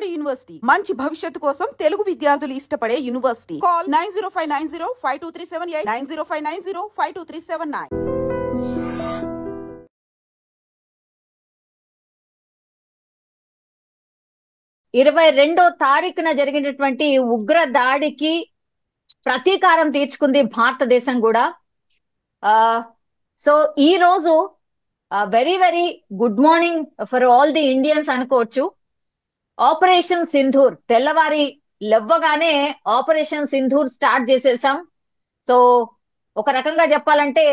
Vijayawada university మంచి భవిష్యత్తు కోసం తెలుగు విద్యార్థులు ఇష్టపడే యూనివర్సిటీ. కాల్ 9059052378 9059052379. 22వ తారీఖున జరిగినటువంటి ఉగ్ర దాడికి ప్రతీకారం తీర్చుకుంది భారతదేశం కూడా. సో ఈ రోజు very very good morning for all the Indians అనుకోవచ్చు. ఆపరేషన్ సింధూర్ తెల్లవారి లెవ్వగానే ఆపరేషన్ సింధూర్ స్టార్ట్ చేసేసాం. సో ఒక రకంగా చెప్పాలంటే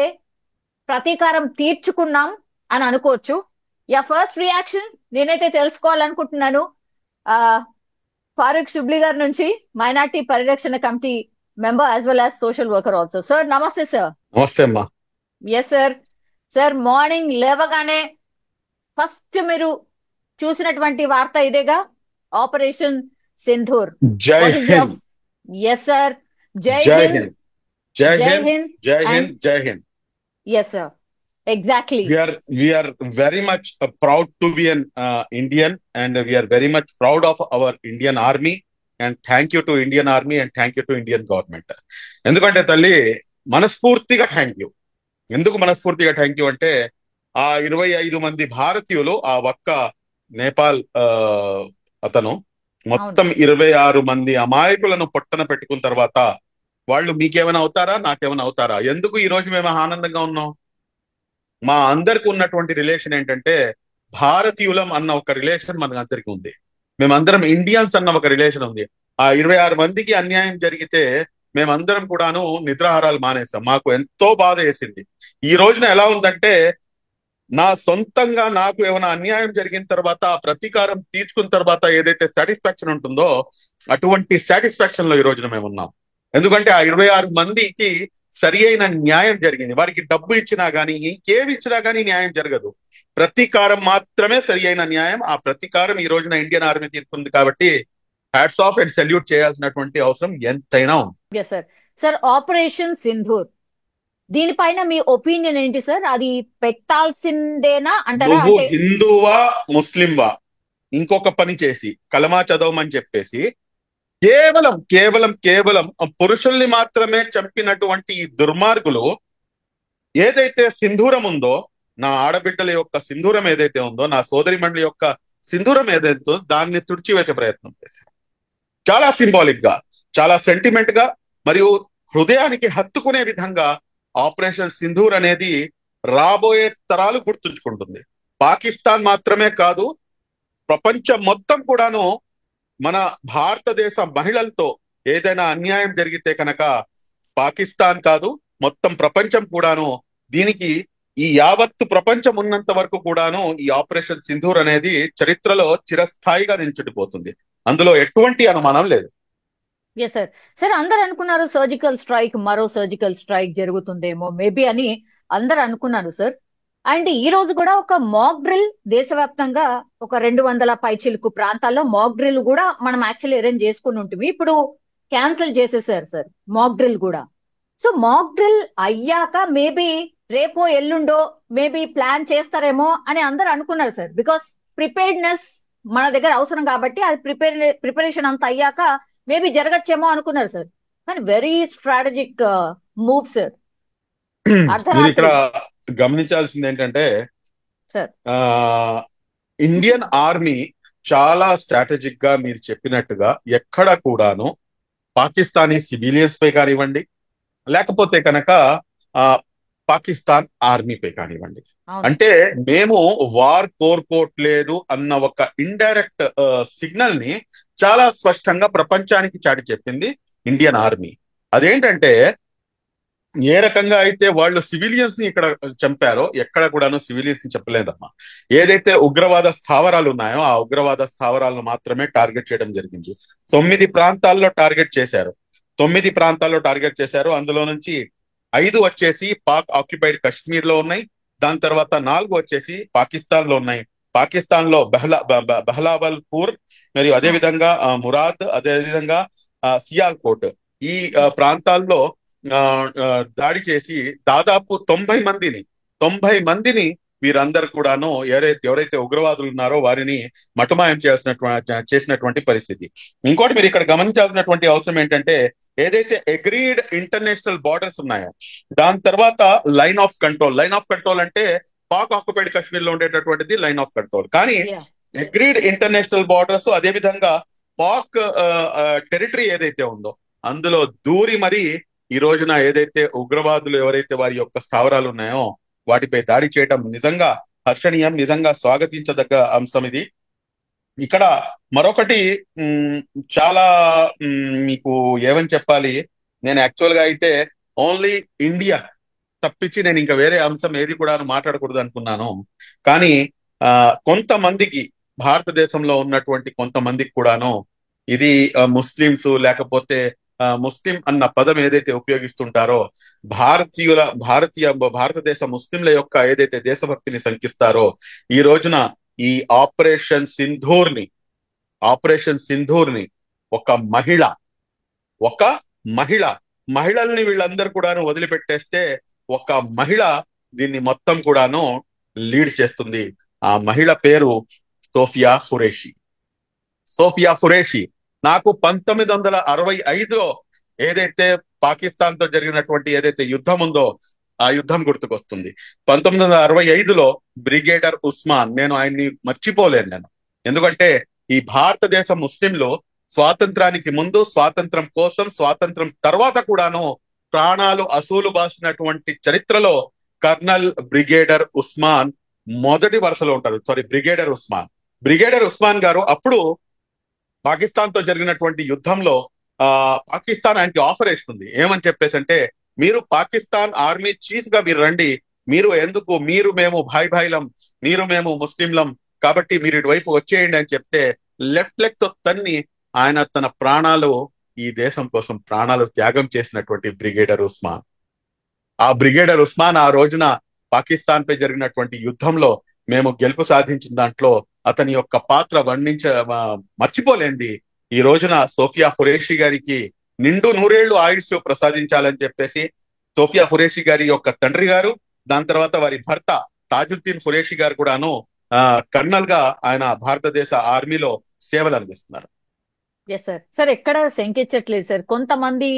ప్రతీకారం తీర్చుకున్నాం అని అనుకోవచ్చు. ఫస్ట్ రియాక్షన్ నేనైతే తెలుసుకోవాలనుకుంటున్నాను ఫారూక్ షుబ్లీ గారి నుంచి, మైనార్టీ పరిరక్షణ committee member as well as social worker also. Sir నమస్తే సార్. నమస్తే అమ్మా. Yes sir. సార్ మార్నింగ్ లేవగానే ఫస్ట్ మీరు చూసినటువంటి వార్త ఇదేగా, ఆపరేషన్ సింధూర్. జై హింద్. Yes sir. జై హింద్. జై హింద్. జై హింద్. జై Hind. Yes sir. Exactly. We are very much proud to be an Indian, and we are very much proud of our Indian Army, and thank you to Indian Army and thank you to Indian government. ఎందుకంటే తల్లి మనస్ఫూర్తిగా thank you. ఎందుకు మనస్ఫూర్తిగా thank you అంటే ఆ 25 మంది భారతీయులు, ఆ ఒక్క నేపాల్ అతను మొత్తం 26 మంది అమాయకులను పొట్టన పెట్టుకున్న తర్వాత వాళ్ళు మీకేమైనా అవుతారా, నాకేమైనా అవుతారా? ఎందుకు ఈ రోజు మేము ఆనందంగా ఉన్నాం? మా అందరికి ఉన్నటువంటి రిలేషన్ ఏంటంటే భారతీయులం అన్న ఒక రిలేషన్ మన అందరికి ఉంది. మేమందరం ఇండియన్స్ అన్న ఒక రిలేషన్ ఉంది. ఆ 26 మందికి అన్యాయం జరిగితే మేమందరం కూడాను నిద్రాహారాలు మానేస్తాం. మాకు ఎంతో బాధ వేసింది. ఈ రోజున ఎలా ఉందంటే నా సొంతంగా నాకు ఏమైనా అన్యాయం జరిగిన తర్వాత ఆ ప్రతీకారం తీర్చుకున్న తర్వాత ఏదైతే సాటిస్ఫాక్షన్ ఉంటుందో అటువంటి సాటిస్ఫాక్షన్ లో ఈ రోజున మేము ఉన్నాం. ఎందుకంటే ఆ 26 మందికి సరి అయిన న్యాయం జరిగింది. వారికి డబ్బు ఇచ్చినా గానీ ఇంకేమి ఇచ్చినా గానీ న్యాయం జరగదు. ప్రతీకారం మాత్రమే సరి అయిన న్యాయం. ఆ ప్రతీకారం ఈ రోజున ఇండియన్ ఆర్మీ తీసుకుంది కాబట్టి హ్యాట్స్ ఆఫ్ అండ్ సెల్యూట్ చేయాల్సినటువంటి అవసరం ఎంతైనా ఉంది. సార్ ఆపరేషన్ సింధూర్ దీనిపైన మీ ఒపీనియన్ ఏంటి సార్? అది పెట్టాల్సిందేనా అంటారా? నువ్వు హిందువా ముస్లింవా ఇంకొక పని చేసి కలమా చదవమని చెప్పేసి కేవలం కేవలం కేవలం పురుషుల్ని మాత్రమే చంపినటువంటి ఈ దుర్మార్గులు ఏదైతే సింధూరం ఉందో, నా ఆడబిడ్డల యొక్క సింధూరం ఏదైతే ఉందో, నా సోదరి మండలి యొక్క సింధూరం ఏదైతే దాన్ని తుడిచివేసే ప్రయత్నం చేశారు. చాలా సింబాలిక్ గా, చాలా సెంటిమెంట్ గా మరియు హృదయానికి హత్తుకునే విధంగా ఆపరేషన్ సింధూర్ అనేది రాబోయే తరాలు గుర్తుంచుకుంటుంది. పాకిస్తాన్ మాత్రమే కాదు, ప్రపంచం మొత్తం కూడాను మన భారతదేశ మహిళలతో ఏదైనా అన్యాయం జరిగితే కనుక పాకిస్తాన్ కాదు మొత్తం ప్రపంచం కూడాను దీనికి, ఈ యావత్తు ప్రపంచం ఉన్నంత వరకు కూడాను ఈ ఆపరేషన్ సింధూర్ అనేది చరిత్రలో చిరస్థాయిగా నిలిచిపోతుంది. అందులో ఎటువంటి అనుమానం లేదు. సార్. సార్ అందరు అనుకున్నారు సర్జికల్ స్ట్రైక్, మరో సర్జికల్ స్ట్రైక్ జరుగుతుందేమో మేబీ అని అందరు అనుకున్నారు సార్. అండ్ ఈ రోజు కూడా ఒక మాక్ డ్రిల్ దేశవ్యాప్తంగా ఒక 200 పైచిలుకు ప్రాంతాల్లో మాక్ డ్రిల్ కూడా మనం యాక్చువల్లీ అరేంజ్ చేసుకుని ఉంటుంది. ఇప్పుడు క్యాన్సిల్ చేసేసారు సార్ మాక్ డ్రిల్ కూడా. సో మాక్ డ్రిల్ అయ్యాక మేబీ రేపో ఎల్లుండో మేబీ ప్లాన్ చేస్తారేమో అని అందరు అనుకున్నారు సార్. బికాస్ ప్రిపేర్డ్నెస్ మన దగ్గర అవసరం కాబట్టి అది ప్రిపరేషన్ అంత అయ్యాక మేబీ జరగచ్చేమో అనుకున్నారు సార్. కానీ వెరీ స్ట్రాటజిక్ మూవ్ సార్. ఇక్కడ గమనించాల్సింది ఏంటంటే ఇండియన్ ఆర్మీ చాలా స్ట్రాటజిక్ గా మీరు చెప్పినట్టుగా ఎక్కడ కూడాను పాకిస్తానీ సివిలియన్స్ పై కానివ్వండి, లేకపోతే కనుక పాకిస్తాన్ ఆర్మీపై కానివ్వండి, అంటే మేము వార్ కోరుకోవట్లేదు అన్న ఒక ఇండైరెక్ట్ సిగ్నల్ ని చాలా స్పష్టంగా ప్రపంచానికి చాటి చెప్పింది ఇండియన్ ఆర్మీ. అదేంటంటే ఏ రకంగా అయితే వాళ్ళు సివిలియన్స్ ని ఇక్కడ చంపారో ఎక్కడ కూడాను సివిలియన్స్ ని చెప్పలేదమ్మా. ఏదైతే ఉగ్రవాద స్థావరాలు ఉన్నాయో ఆ ఉగ్రవాద స్థావరాలను మాత్రమే టార్గెట్ చేయడం జరిగింది. 9 ప్రాంతాల్లో టార్గెట్ చేశారు. 9 ప్రాంతాల్లో టార్గెట్ చేశారు. అందులో నుంచి 5 వచ్చేసి పాక్ ఆక్యుపైడ్ కశ్మీర్ లో ఉన్నాయి. దాని తర్వాత 4 వచ్చేసి పాకిస్తాన్ లో ఉన్నాయి. పాకిస్తాన్ లో బహ్లావల్పూర్ మరియు అదేవిధంగా మురాద్, అదేవిధంగా సియాల్కోట్ ఈ ప్రాంతాల్లో దాడి చేసి దాదాపు 90 మందిని వీరందరూ కూడాను ఎవరైతే ఉగ్రవాదులు ఉన్నారో వారిని మటుమాయం చేసినటువంటి పరిస్థితి. ఇంకోటి మీరు ఇక్కడ గమనించాల్సినటువంటి అవసరం ఏంటంటే, ఏదైతే అగ్రీడ్ ఇంటర్నేషనల్ బార్డర్స్ ఉన్నాయో దాని తర్వాత లైన్ ఆఫ్ కంట్రోల్ అంటే పాక్ ఆక్యుపైడ్ కాశ్మీర్ లో ఉండేటటువంటిది లైన్ ఆఫ్ కంట్రోల్. కానీ యా అగ్రీడ్ ఇంటర్నేషనల్ బార్డర్స్ అదే విధంగా పాక్ టెరిటరీ ఏదైతే ఉందో అందులో దూరి మరి ఈ రోజున ఏదైతే ఉగ్రవాదులు ఎవరైతే వారి యొక్క స్థావరాలు ఉన్నాయో వాటిపై దాడి చేయడం నిజంగా హర్షణీయం, నిజంగా స్వాగతించదగ్గ అంశం ఇది. ఇక్కడ మరొకటి మ్, చాలా మీకు ఏమని చెప్పాలి, నేను యాక్చువల్ గా అయితే ఓన్లీ ఇండియా తప్పించి నేను ఇంకా వేరే అంశం ఏది కూడా మాట్లాడకూడదు అనుకున్నాను. కానీ కొంతమందికి భారతదేశంలో ఉన్నటువంటి కొంతమందికి కూడాను ఇది ముస్లింస్ లేకపోతే ముస్లిం అన్న పదం ఏదైతే ఉపయోగిస్తుంటారో భారతదేశ ముస్లింల యొక్క ఏదైతే దేశభక్తిని శంకిస్తారో ఈ రోజున ఈ ఆపరేషన్ సింధూర్ ని ఒక మహిళల్ని వీళ్ళందరూ కూడాను వదిలిపెట్టేస్తే ఒక మహిళ దీన్ని మొత్తం కూడాను లీడ్ చేస్తుంది. ఆ మహిళ పేరు సోఫియా ఖురేషి. నాకు 1965లో ఏదైతే పాకిస్తాన్ తో జరిగినటువంటి ఏదైతే యుద్ధం ఉందో ఆ యుద్ధం గుర్తుకొస్తుంది. 1965లో బ్రిగేడర్ ఉస్మాన్, నేను ఆయన్ని మర్చిపోలేను నేను. ఎందుకంటే ఈ భారతదేశ ముస్లింలు స్వాతంత్రానికి ముందు, స్వాతంత్రం కోసం, స్వాతంత్రం తర్వాత కూడాను ప్రాణాలు అసూలు బాసినటువంటి చరిత్రలో కర్నల్ బ్రిగేడర్ ఉస్మాన్ మొదటి వరుసలో ఉంటారు. బ్రిగేడర్ ఉస్మాన్ గారు అప్పుడు పాకిస్తాన్ తో జరిగినటువంటి యుద్ధంలో పాకిస్తాన్ ఆయనకి ఆఫర్ ఇస్తుంది. ఏమని చెప్పేసి అంటే, మీరు పాకిస్తాన్ ఆర్మీ చీఫ్ గా మీరు రండి, మీరు మేము భాయిలం, మేము ముస్లింలం, కాబట్టి మీరు ఇటువైపు వచ్చేయండి అని చెప్తే లెఫ్ట్ లెగ్ తో తన్ని ఆయన తన ప్రాణాలు ఈ దేశం కోసం ప్రాణాలు త్యాగం చేసినటువంటి బ్రిగేడర్ ఉస్మాన్ ఆ రోజున పాకిస్తాన్ పై జరిగినటువంటి యుద్ధంలో మేము గెలుపు సాధించిన దాంట్లో అతని యొక్క పాత్ర మర్చిపోలేంది. ఈ రోజున సోఫియా ఖురేషి గారికి నిండు నూరేళ్లు ఆయుష్ ప్రసాదించాలని చెప్పేసి సోఫియా ఖురేషి గారి యొక్క తండ్రి గారు, దాని తర్వాత వారి భర్త తాజుద్దీన్ ఖురేషి గారు కూడాను కర్నల్ గా ఆయన భారతదేశ ఆర్మీలో సేవలు అందిస్తున్నారు. Yes sir. సార్ ఎక్కడ శంకించట్లేదు సార్, కొంతమంది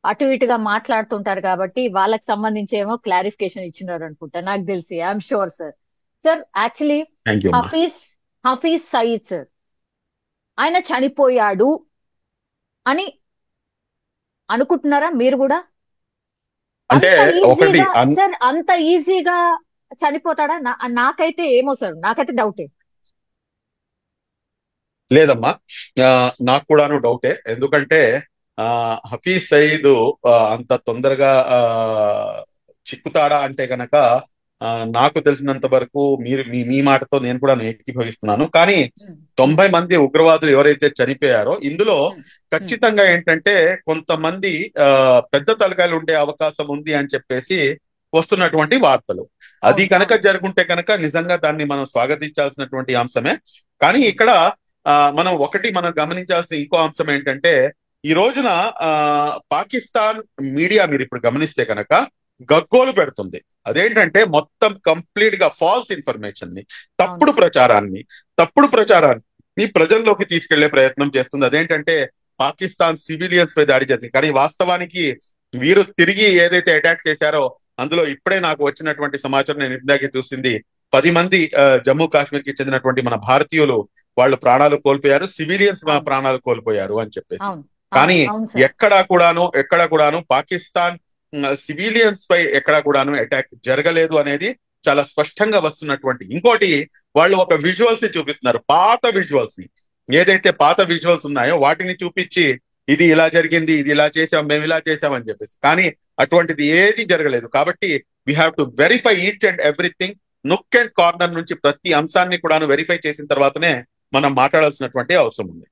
అటు ఇటుగా మాట్లాడుతుంటారు కాబట్టి వాళ్ళకి సంబంధించి ఏమో క్లారిఫికేషన్ ఇచ్చినారు అనుకుంటా, నాకు తెలిసి. I'm sure sir. Sir actually thank you. Hafiz Saeed sir ఆయన చనిపోయాడు అని అనుకుంటున్నారా మీరు కూడా? అంటే ఒకటి సార్ అంత ఈజీగా చనిపోతాడా? నాకైతే ఏమో సార్, నాకైతే డౌటే. లేదమ్మా, నాకు కూడాను డౌటే. ఎందుకంటే హఫీజ్ సయీద్ అంత తొందరగా చిక్కుతాడా అంటే గనక నాకు తెలిసినంత వరకు మీ మాటతో నేను కూడా ఏకీభవిస్తున్నాను. కానీ 90 మంది ఉగ్రవాదులు ఎవరైతే చనిపోయారో ఇందులో ఖచ్చితంగా ఏంటంటే కొంతమంది పెద్ద తలకాయలు ఉండే అవకాశం ఉంది అని చెప్పేసి వస్తున్నటువంటి వార్తలు. అది కనుక జరుగుంటే కనుక నిజంగా దాన్ని మనం స్వాగతించాల్సినటువంటి అంశమే. కానీ ఇక్కడ మనం గమనించాల్సిన ఇంకో అంశం ఏంటంటే, ఈ రోజున పాకిస్తాన్ మీడియా మీరు ఇప్పుడు గమనిస్తే కనుక గగ్గోలు పెడుతుంది. అదేంటంటే మొత్తం కంప్లీట్ గా ఫాల్స్ ఇన్ఫర్మేషన్ ని, తప్పుడు ప్రచారాన్ని ప్రజల్లోకి తీసుకెళ్లే ప్రయత్నం చేస్తుంది. అదేంటంటే పాకిస్తాన్ సివిలియన్స్ పై దాడి చేసింది, కానీ వాస్తవానికి వీరు తిరిగి ఏదైతే అటాక్ చేశారో అందులో ఇప్పుడే నాకు వచ్చినటువంటి సమాచారం, నేను ఇందాకే చూసింది, 10 మంది జమ్మూ కాశ్మీర్ కి చెందినటువంటి మన భారతీయులు వాళ్ళు ప్రాణాలు కోల్పోయారు, సివిలియన్స్ ప్రాణాలు కోల్పోయారు అని చెప్పేసి. కానీ ఎక్కడా కూడాను పాకిస్తాన్ సివిలియన్స్ పై ఎక్కడా కూడాను అటాక్ జరగలేదు అనేది చాలా స్పష్టంగా వస్తున్నటువంటి. ఇంకోటి, వాళ్ళు ఒక విజువల్స్ ని చూపిస్తున్నారు, ఏదైతే పాత విజువల్స్ ఉన్నాయో వాటిని చూపించి ఇది ఇలా జరిగింది, ఇది ఇలా చేసాం, మేము ఇలా చేసామని చెప్పేసి. కానీ అటువంటిది ఏది జరగలేదు. కాబట్టి we have to verify each and everything. Nook and corner నుంచి ప్రతి అంశాన్ని కూడా వెరిఫై చేసిన తర్వాతనే మనం మాట్లాడాల్సినటువంటి అవసరం ఉంది.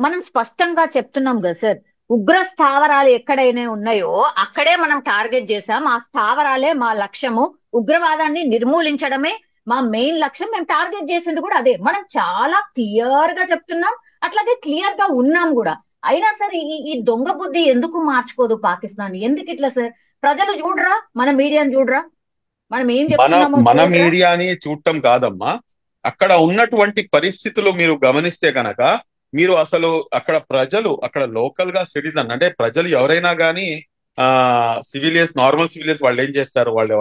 మనం స్పష్టంగా చెప్తున్నాం కదా సార్, ఉగ్ర స్థావరాలు ఎక్కడైనా ఉన్నాయో అక్కడే మనం టార్గెట్ చేసాం, ఆ స్థావరాలే మా లక్ష్యము, ఉగ్రవాదాన్ని నిర్మూలించడమే మా మెయిన్ లక్ష్యం, మేము టార్గెట్ చేసింది కూడా అదే. మనం చాలా క్లియర్ గా చెప్తున్నాం, అట్లాగే క్లియర్ గా ఉన్నాం కూడా. అయినా సార్ ఈ దొంగ బుద్ధి ఎందుకు మార్చుకోదు పాకిస్తాన్? ఎందుకు ఇట్లా సార్? ప్రజలు చూడరా, మన మీడియాను చూడరా? మనం ఏం మన చెప్తున్నామో మన చూడరా? మీడియాని చూడటం కాదమ్మా, అక్కడ ఉన్నటువంటి పరిస్థితులు మీరు గమనిస్తే గనక మీరు అసలు అక్కడ ప్రజలు, అక్కడ లోకల్ గా సిటిజన్ అంటే ప్రజలు ఎవరైనా కానీ ఆ సివిలియన్స్, నార్మల్ సివిలియన్స్ వాళ్ళు ఏం చేస్తారు, వాళ్ళు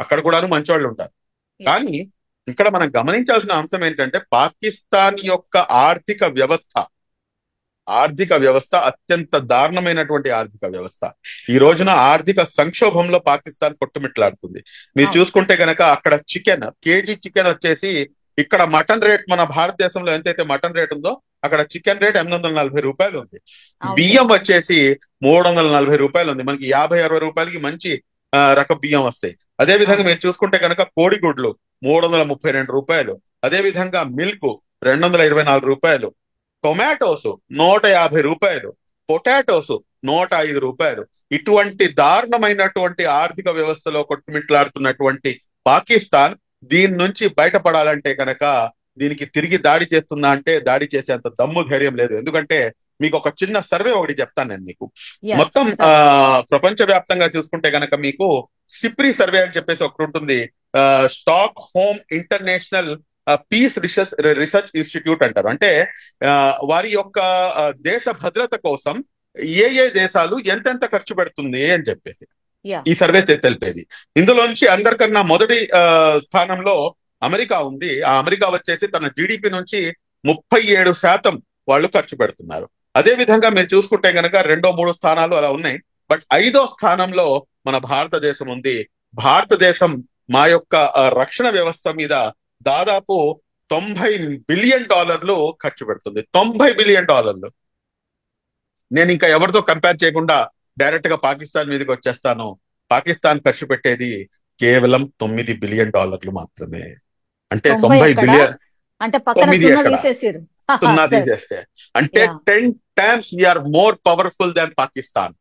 అక్కడ కూడాను మంచి వాళ్ళు ఉంటారు. ఎస్. కానీ ఇక్కడ మనం గమనించాల్సిన అంశం ఏంటంటే పాకిస్తాన్ యొక్క ఆర్థిక వ్యవస్థ అత్యంత దారుణమైనటువంటి ఆర్థిక వ్యవస్థ. ఈ రోజున ఆర్థిక సంక్షోభంలో పాకిస్తాన్ కొట్టుమిట్లాడుతుంది. మీరు అవును. చూసుకుంటే గనక అక్కడ కేజీ చికెన్ వచ్చేసి, ఇక్కడ మటన్ రేట్ మన భారతదేశంలో ఎంతైతే మటన్ రేట్ ఉందో అక్కడ చికెన్ రేట్ 840 రూపాయలు ఉంది. అవును బియ్యం సార్. వచ్చేసి 340 రూపాయలు ఉంది. మనకి 50-60 రూపాయలకి మంచి రకం బియ్యం వస్తాయి. అదే విధంగా అవును. మీరు చూసుకుంటే కనుక కోడిగుడ్లు 332 రూపాయలు, అదే విధంగా మిల్క్ 224 రూపాయలు, టొమాటోస్ 150 రూపాయలు, పొటాటోస్ 105 రూపాయలు. ఇటువంటి దారుణమైనటువంటి ఆర్థిక వ్యవస్థలో కొట్టుమిట్లాడుతున్నటువంటి పాకిస్తాన్ దీని నుంచి బయటపడాలంటే కనుక దీనికి తిరిగి దాడి చేస్తుందా అంటే దాడి చేసేంత దమ్ము ధైర్యం లేదు. ఎందుకంటే మీకు ఒక చిన్న సర్వే ఒకటి చెప్తాను నేను మీకు. యా మొత్తం సార్. ప్రపంచ వ్యాప్తంగా చూసుకుంటే గనక మీకు సిప్రి సర్వే అని చెప్పేసి ఒకటి ఉంటుంది. Stockholm International Peace Research Institute అంటారు. అంటే వారి యొక్క దేశ భద్రత కోసం ఏ దేశాలు ఎంతెంత ఖర్చు పెడుతుంది అని చెప్పేసి యా ఈ సర్వే తెలిపేది. ఇందులోంచి అందరికన్నా మొదటి స్థానంలో అమెరికా ఉంది. ఆ అమెరికా వచ్చేసి తన జీడిపి నుంచి 37% వాళ్ళు ఖర్చు పెడుతున్నారు. అదే విధంగా మీరు చూసుకుంటే గనక 2-3 స్థానాలు అలా ఉన్నాయి. బట్ 5వ స్థానంలో మన భారతదేశం ఉంది. భారతదేశం మా యొక్క రక్షణ వ్యవస్థ మీద దాదాపు $90 బిలియన్ ఖర్చు పెడుతుంది. $90 బిలియన్. నేను ఇంకా ఎవరితో కంపేర్ చేయకుండా డైరెక్ట్ గా పాకిస్తాన్ మీదకి వచ్చేస్తాను. పాకిస్తాన్ ఖర్చు పెట్టేది కేవలం $9 బిలియన్ మాత్రమే. అంటే 90 90 ఎక్కడ? బిలియన్ అంటే పక్కన 9 సున్నా ఎక్కడ తీసేసారు. సున్నా సార్. తీసేస్తే అంటే yeah 10 times we are more powerful than Pakistan.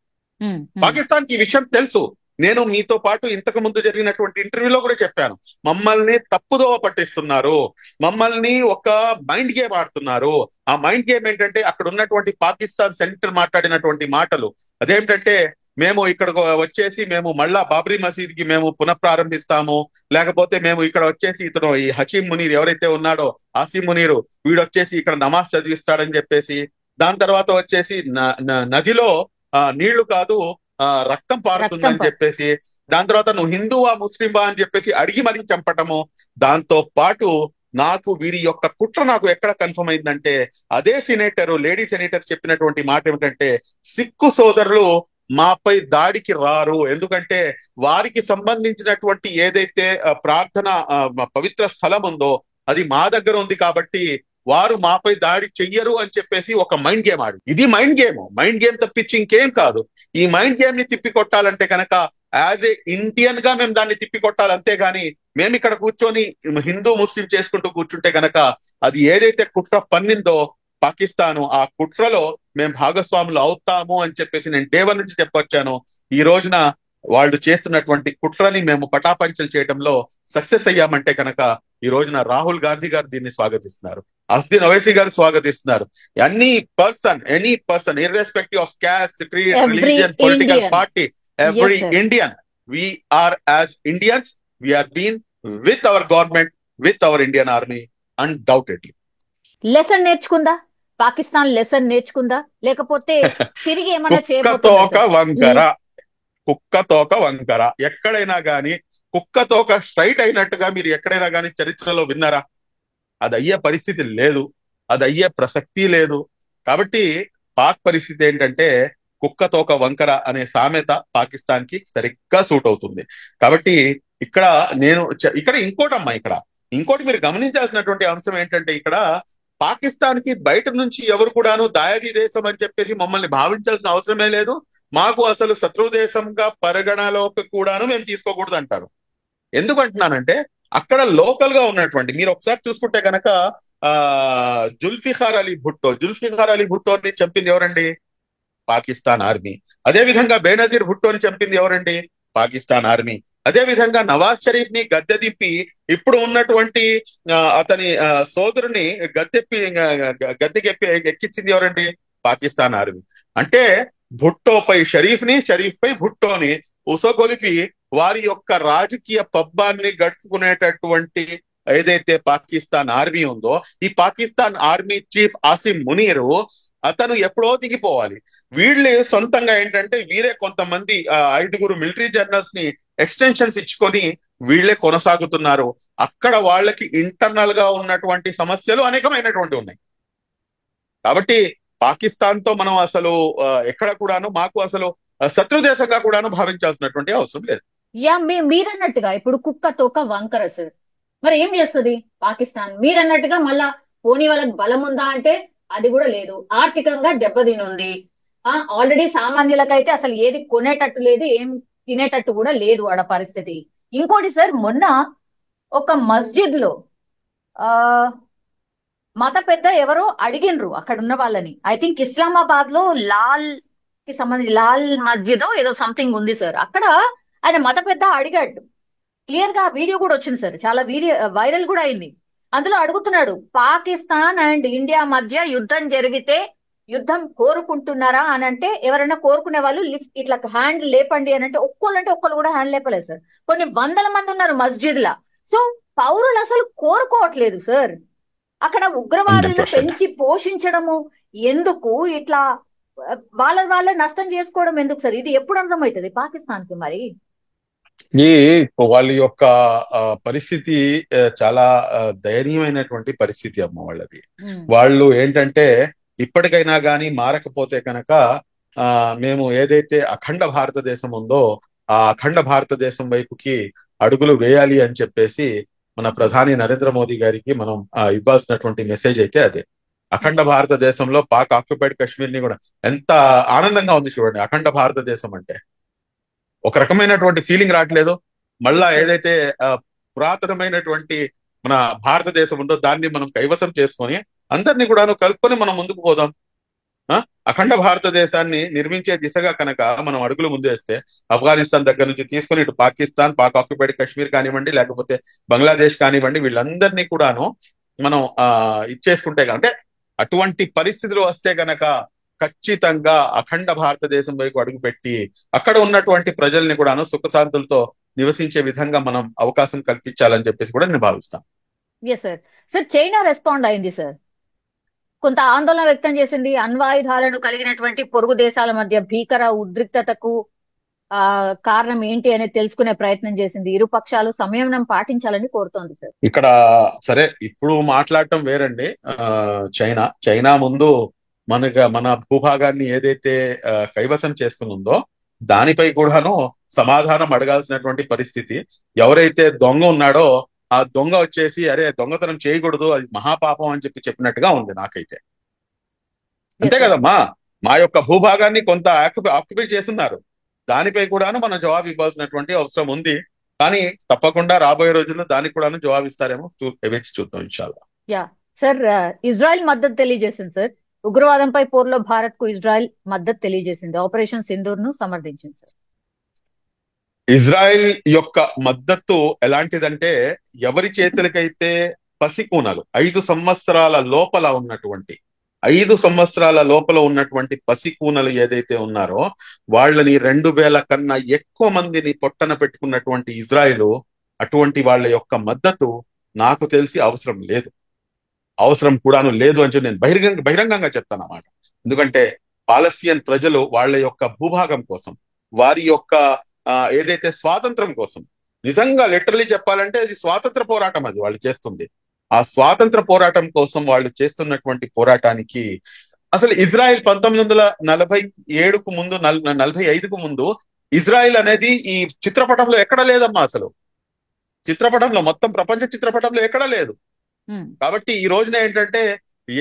Pakistan కి ఈ విషయం తెలుసు. నేను మీతో పాటు ఇంతకు ముందు జరిగినటువంటి ఇంటర్వ్యూలో కూడా చెప్పాను. మమ్మల్ని తప్పుదోవ పట్టిస్తున్నారు, మమ్మల్ని ఒక మైండ్ గేమ్ ఆడుతున్నారు. ఆ మైండ్ గేమ్ ఏంటంటే అక్కడ ఉన్నటువంటి పాకిస్తాన్ సెనేటర్ మాట్లాడినటువంటి మాటలు అదేంటంటే, మేము ఇక్కడికి వచ్చేసి మేము మళ్ళా బాబ్రీ మసీద్ కి మేము పునఃప్రారంభిస్తాము, లేకపోతే మేము ఇక్కడ వచ్చేసి ఇతను ఈ హకీం మునీర్ ఎవరైతే ఉన్నాడో ఆసిమ్ మునీరు వీడు వచ్చేసి ఇక్కడ నమాజ్ చదివిస్తాడని చెప్పేసి, దాని తర్వాత వచ్చేసి నదిలో నీళ్లు కాదు రక్తం పారుతుందని చెప్పేసి, దాని తర్వాత నువ్వు హిందువా ముస్లింవా అని చెప్పేసి అడిగి మరీ చంపటము. దాంతో పాటు నాకు వీరి యొక్క కుట్ర నాకు ఎక్కడ కన్ఫర్మ్ అయిందంటే, అదే లేడీ సెనేటర్ చెప్పినటువంటి మాట ఏమిటంటే, సిక్కు సోదరులు మాపై దాడికి రారు, ఎందుకంటే వారికి సంబంధించినటువంటి ఏదైతే ప్రార్థన పవిత్ర స్థలం ఉందో అది మా దగ్గర ఉంది కాబట్టి వారు మాపై దాడి చెయ్యరు అని చెప్పేసి ఒక మైండ్ గేమ్ ఆడి. ఇది మైండ్ గేమ్ తప్పించి ఇంకేం కాదు. ఈ మైండ్ గేమ్ ని తిప్పి కొట్టాలంటే కనుక యాజ్ ఏ ఇండియన్ గా మేము దాన్ని తిప్పి కొట్టాలి, అంతేగాని మేము ఇక్కడ కూర్చొని హిందూ ముస్లిం చేసుకుంటూ కూర్చుంటే కనుక అది ఏదైతే కుట్ర పన్నిందో పాకిస్తాను, ఆ కుట్రలో మేము భాగస్వాములు అవుతాము అని చెప్పేసి నేను డే 1 నుంచి చెప్పొచ్చాను. ఈ రోజున వాళ్ళు చేస్తున్నటువంటి కుట్రని మేము పటాపంచలు చేయడంలో సక్సెస్ అయ్యామంటే కనుక ఈ రోజున రాహుల్ గాంధీ గారు దీన్ని స్వాగతిస్తున్నారు, అస్దీన్ ఓవైసీ గారు స్వాగతిస్తున్నారు. Any person irrespective of caste, creed, religion, political party, every Indian, we are as Indians, we are been with our government, with our Indian army, undoubtedly. Lesson నేర్చుకుందా పాకిస్తాన్? లెసన్ నేర్చుకుందా లేకపోతే తిరిగి ఏమైనా కుక్క తోక వంకర ఎక్కడైనా గానీ కుక్క తోక స్ట్రైట్ అయినట్టుగా మీరు ఎక్కడైనా గానీ చరిత్రలో విన్నారా? అది అయ్యే పరిస్థితి లేదు, అది అయ్యే ప్రసక్తి లేదు. కాబట్టి పాక్ పరిస్థితి ఏంటంటే కుక్క తోక వంకర అనే సామెత పాకిస్తాన్ కి సరిగ్గా సూట్ అవుతుంది. కాబట్టి ఇక్కడ ఇంకోటి మీరు గమనించాల్సినటువంటి అంశం ఏంటంటే, ఇక్కడ పాకిస్తాన్ కి బయట నుంచి ఎవరు కూడాను దాయాది దేశం అని చెప్పేసి మమ్మల్ని భావించాల్సిన అవసరమే లేదు. మాకు అసలు శత్రు దేశంగా పరిగణలోకి కూడాను మేము తీసుకోకూడదు అంటారు. ఎందుకంటున్నానంటే అక్కడ లోకల్ గా ఉన్నటువంటి మీరు ఒకసారి చూసుకుంటే కనుక జుల్ఫికార్ అలీ భుట్టోని చంపింది ఎవరండి? పాకిస్తాన్ ఆర్మీ. అదే విధంగా బేనజీర్ భుట్టోని చంపింది ఎవరండి? పాకిస్తాన్ ఆర్మీ. అదే విధంగా నవాజ్ షరీఫ్ ని గద్దె దింపి ఇప్పుడు ఉన్నటువంటి అతని సోదరుని గద్దెకెప్పి ఎక్కించింది ఎవరండి? పాకిస్తాన్ ఆర్మీ. అంటే భుట్టోపై షరీఫ్ పై భుట్టోని ఉసగొలిపి వారి యొక్క రాజకీయ పబ్బాన్ని గడుపుకునేటటువంటి ఏదైతే పాకిస్తాన్ ఆర్మీ ఉందో, ఈ పాకిస్తాన్ ఆర్మీ చీఫ్ ఆసిం మునీరు అతను ఎప్పుడో దిగిపోవాలి. వీళ్ళే సొంతంగా ఏంటంటే వీరే కొంతమంది 5 మిలిటరీ జనరల్స్ ని ఎక్స్టెన్షన్స్ ఇచ్చుకొని వీళ్ళే కొనసాగుతున్నారు. అక్కడ వాళ్ళకి ఇంటర్నల్ గా ఉన్నటువంటి సమస్యలు అనేకమైనటువంటి ఉన్నాయి. కాబట్టి పాకిస్తాన్ తో మనం అసలు ఎక్కడ కూడాను మాకు అసలు శత్రు దేశంగా కూడాను భావించాల్సినటువంటి అవసరం లేదు. యా మీరన్నట్టుగా ఇప్పుడు కుక్క తోక వంకర సార్. మరి ఏం చేస్తుంది పాకిస్తాన్? మీరన్నట్టుగా మళ్ళా పోనీ వాళ్ళకి బలం ఉందా అంటే అది కూడా లేదు. ఆర్థికంగా దెబ్బతినుంది. ఆల్రెడీ సామాన్యులకైతే అసలు ఏది కొనేటట్టు లేదు, ఏం తినేటట్టు కూడా లేదు ఆడ పరిస్థితి. ఇంకోటి సార్, మొన్న ఒక మస్జిద్ లో ఆ మత పెద్ద ఎవరో అడిగినరు అక్కడ ఉన్న వాళ్ళని. ఐ థింక్ ఇస్లామాబాద్ లో లాల్ కి సంబంధించి లాల్ మస్జిద్ ఏదో సంథింగ్ ఉంది సార్. అక్కడ ఆయన మత పెద్ద అడిగాడు. క్లియర్ గా వీడియో కూడా వచ్చింది సార్, చాలా వీడియో వైరల్ కూడా అయింది. అందులో అడుగుతున్నాడు, పాకిస్తాన్ అండ్ ఇండియా మధ్య యుద్ధం జరిగితే యుద్ధం కోరుకుంటున్నారా అని అంటే, ఎవరైనా కోరుకునే వాళ్ళు లిఫ్ట్ ఇట్లా హ్యాండ్ లేపండి అని అంటే ఒక్కళ్ళు కూడా హ్యాండ్ లేపలేదు సార్. కొన్ని వందల మంది ఉన్నారు మస్జిద్ లా. సో పౌరులు అసలు కోరుకోవట్లేదు సార్. అక్కడ ఉగ్రవాదులను 100%. పెంచి పోషించడము ఎందుకు? ఇట్లా వాళ్ళ నష్టం చేసుకోవడం ఎందుకు సార్? ఇది ఎప్పుడు అర్థమవుతుంది పాకిస్తాన్ కి మరి? ఈ వాళ్ళ యొక్క పరిస్థితి చాలా దయనీయమైనటువంటి పరిస్థితి అమ్మ వాళ్ళది. వాళ్ళు ఏంటంటే ఇప్పటికైనా కానీ మారకపోతే కనుక మేము ఏదైతే అఖండ భారతదేశం ఉందో ఆ అఖండ భారతదేశం వైపుకి అడుగులు వేయాలి అని చెప్పేసి మన ప్రధాని నరేంద్ర మోదీ గారికి మనం ఇవ్వాల్సినటువంటి మెసేజ్ అయితే అదే. అఖండ భారతదేశంలో పాక్ ఆక్యుపైడ్ కాశ్మీర్ ని కూడా ఎంత ఆనందంగా ఉంది చూడండి. అఖండ భారతదేశం అంటే ఒక రకమైనటువంటి ఫీలింగ్ రావట్లేదు. మళ్ళా ఏదైతే పురాతనమైనటువంటి మన భారతదేశం ఉందో దాన్ని మనం కైవసం చేసుకొని అందరినీ కూడా కలుపుకొని మనం ముందుకు పోదాం. అఖండ భారతదేశాన్ని నిర్మించే దిశగా కనుక మనం అడుగులు ముందు వేస్తే ఆఫ్ఘనిస్తాన్ దగ్గర నుంచి తీసుకొని ఇటు పాకిస్తాన్, పాక్ ఆక్యుపైడ్ కాశ్మీర్ కానివ్వండి, లేకపోతే బంగ్లాదేశ్ కానివ్వండి, వీళ్ళందరినీ కూడాను మనం ఇచ్చేసుకుంటే అంటే అటువంటి పరిస్థితులు వస్తే గనక ఖచ్చితంగా అఖండ భారతదేశం వైపు అడుగుపెట్టి అక్కడ ఉన్నటువంటి ప్రజల్ని కూడాను సుఖశాంతులతో నివసించే విధంగా మనం అవకాశం కల్పించాలని చెప్పేసి కూడా నేను భావిస్తాను. Yes sir. Sir China respond అయింది సార్, కొంత ఆందోళన వ్యక్తం చేసింది. అణ్వాయుధాలను కలిగినటువంటి పొరుగు దేశాల మధ్య భీకర ఉద్రిక్తతకు కారణం ఏంటి అనేది తెలుసుకునే ప్రయత్నం చేసింది. ఇరు పక్షాలు సంయమనం పాటించాలని కోరుతోంది సార్. ఇక్కడ సరే ఇప్పుడు మాట్లాడటం వేరండి. చైనా ముందు మన భూభాగాన్ని ఏదైతే కైవసం చేసుకుని దానిపై కూడాను సమాధానం అడగాల్సినటువంటి పరిస్థితి. ఎవరైతే దొంగ ఉన్నాడో ఆ దొంగ వచ్చేసి అరే దొంగతనం చేయకూడదు, అది మహాపాపం అని చెప్పినట్టుగా ఉంది నాకైతే. అంతే కదమ్మా, మా యొక్క భూభాగాన్ని కొంత ఆక్యుపై చేస్తున్నారు, దానిపై కూడాను మనం జవాబు ఇవ్వాల్సినటువంటి అవసరం ఉంది. కానీ తప్పకుండా రాబోయే రోజుల్లో దానికి కూడాను జవాబు ఇస్తారేమో, వేచి చూద్దాం ఇన్షాల్లా. యా సార్, ఇజ్రాయెల్ మద్దతు తెలియజేసింది సార్. ఉగ్రవాదంపై పోరులో భారత్ కు ఇజ్రాయెల్ మద్దతు తెలియజేసింది. ఆపరేషన్ సింధూర్ ను సమర్థించింది సార్. ఇజ్రాయెల్ యొక్క మద్దతు ఎలాంటిదంటే, ఎవరి చేతులకైతే పసికూనలు 5 సంవత్సరాల లోపల ఉన్నటువంటి 5 సంవత్సరాల లోపల ఉన్నటువంటి పసికూనలు ఏదైతే ఉన్నారో వాళ్ళని 2000 కన్నా ఎక్కువ మందిని పొట్టన పెట్టుకున్నటువంటి ఇజ్రాయెల్ అటువంటి వాళ్ళ యొక్క మద్దతు నాకు తెలిసి అవసరం కూడాను లేదు అని చెప్పి నేను బహిరంగంగా చెప్తాను అన్నమాట. ఎందుకంటే పాలస్తీన్ ప్రజలు వాళ్ళ యొక్క భూభాగం కోసం, వారి యొక్క ఏదైతే స్వాతంత్రం కోసం, నిజంగా లిటరలీ చెప్పాలంటే అది స్వాతంత్ర పోరాటం, అది వాళ్ళు చేస్తుంది. ఆ స్వాతంత్ర పోరాటం కోసం వాళ్ళు చేస్తున్నటువంటి పోరాటానికి అసలు ఇజ్రాయెల్ 1947కు ముందు 45కు ముందు ఇజ్రాయెల్ అనేది ఈ చిత్రపటంలో ఎక్కడ లేదమ్మా. అసలు చిత్రపటంలో మొత్తం ప్రపంచ చిత్రపటంలో ఎక్కడ లేదు. కాబట్టి ఈ రోజున ఏంటంటే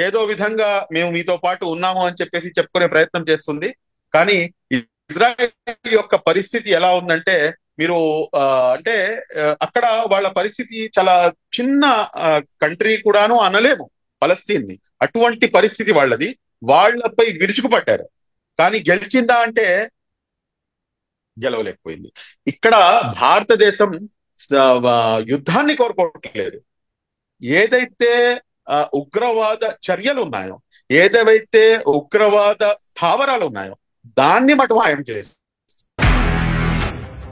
ఏదో విధంగా మేము మీతో పాటు ఉన్నాము అని చెప్పేసి చెప్పుకునే ప్రయత్నం చేస్తుంది. కానీ ఇజ్రాయెల్ యొక్క పరిస్థితి ఎలా ఉందంటే, మీరు అంటే అక్కడ వాళ్ళ పరిస్థితి చాలా చిన్న కంట్రీ కూడాను అనలేము పలస్తీన్ ని. అటువంటి పరిస్థితి వాళ్ళది. వాళ్ళపై విరుచుకుపట్టారు, కానీ గెలిచిందా అంటే గెలవలేకపోయింది. ఇక్కడ భారతదేశం యుద్ధాన్ని కోరుకోవట్లేదు. ఏదైతే ఉగ్రవాద చర్యలు ఉన్నాయో, ఏదైతే ఉగ్రవాద స్థావరాలు ఉన్నాయో దాన్ని మటుమాయం చేసి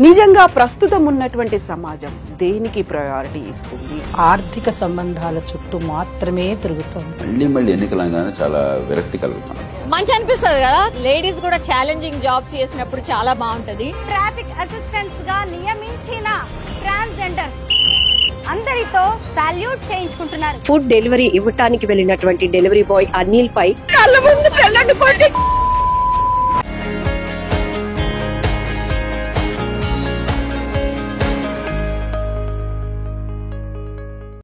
నిజంగా ప్రస్తుతం ఉన్నటువంటి సమాజం దేనికి ప్రయారిటీ ఇస్తుంది? ఆర్థిక సంబంధాల చుట్టూ మాత్రమే తిరుగుతోంది. మళ్ళీ ఎన్నికలంగానే చాలా విరక్తి కలుగుతాం. మంచి అనిపిస్తుంది కదా, లేడీస్ కూడా ఛాలెంజింగ్ జాబ్స్ చేసినప్పుడు చాలా బాగుంటది. ట్రాఫిక్ అసిస్టెంట్స్ గా నియమించిన ట్రాన్స్జెండర్స్ అందరితో సాల్యూట్ చేయించుకుంటున్నారు. ఫుడ్ డెలివరీ ఇవ్వటానికి వెళ్ళినటువంటి డెలివరీ బాయ్ అనిల్ పై కళ్ళ ముందు పెళ్ళండి